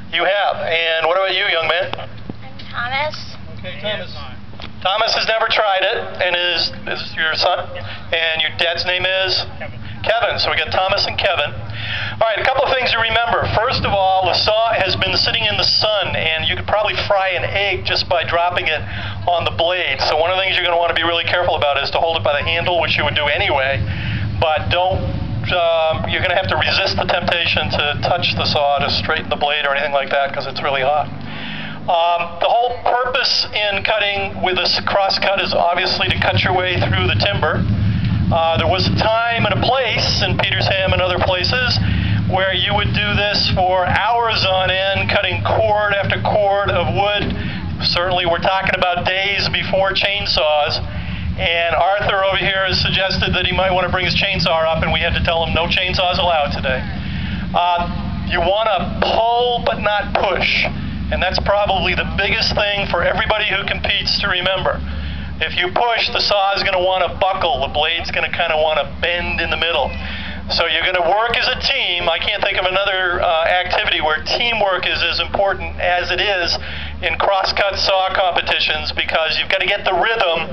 You have. And what about you, young man? I'm Thomas. Okay, Thomas. Thomas has never tried it, and is your son? And your dad's name is? Kevin. So we got Thomas and Kevin. All right, a couple of things to remember. First of all, the saw has been sitting in the sun, and you could probably fry an egg just by dropping it on the blade. So one of the things you're going to want to be really careful about is to hold it by the handle, which you would do anyway, but you're going to have to resist the temptation to touch the saw to straighten the blade or anything like that because it's really hot. The whole purpose in cutting with a cross cut is obviously to cut your way through the timber. There was a time and a place in Petersham and other places where you would do this for hours on end, cutting cord after cord of wood. Certainly we're talking about days before chainsaws. And Arthur over here has suggested that he might want to bring his chainsaw up, and we had to tell him no chainsaws allowed today. You want to pull but not push. And that's probably the biggest thing for everybody who competes to remember. If you push, the saw is going to want to buckle. The blade's going to kind of want to bend in the middle. So you're going to work as a team. I can't think of another activity where teamwork is as important as it is in cross-cut saw competitions, because you've got to get the rhythm.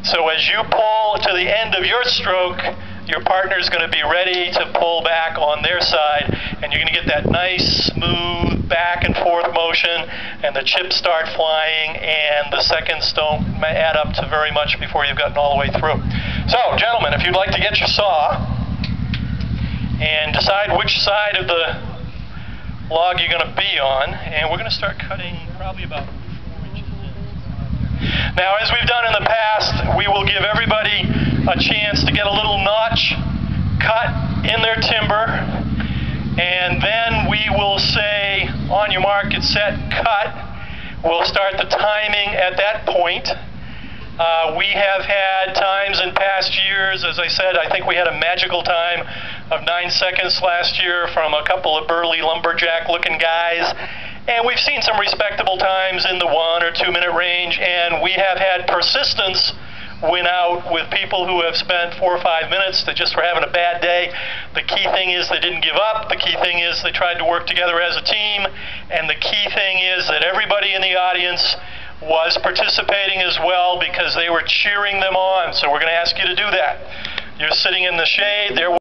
So as you pull to the end of your stroke, your partner's going to be ready to pull back on their side, and you're going to get that nice, smooth back and forth motion, and the chips start flying, and the seconds don't add up to very much before you've gotten all the way through. So, gentlemen, if you'd like to get your saw and decide which side of the log you're going to be on, and we're going to start cutting probably about 4 inches in. Now, as we've done in the past, we will give everybody a chance to get a little notch cut in their timber, and then we will say, on your mark, get set, cut. We'll start the timing at that point. We have had times in past years, as I said, I think we had a magical time of 9 seconds last year from a couple of burly lumberjack-looking guys. And we've seen some respectable times in the 1 or 2 minute range, and we have had persistence win out with people who have spent 4 or 5 minutes that just were having a bad day. The key thing is they didn't give up. The key thing is they tried to work together as a team. And the key thing is that everybody in the audience was participating as well because they were cheering them on. So we're going to ask you to do that. You're sitting in the shade. They're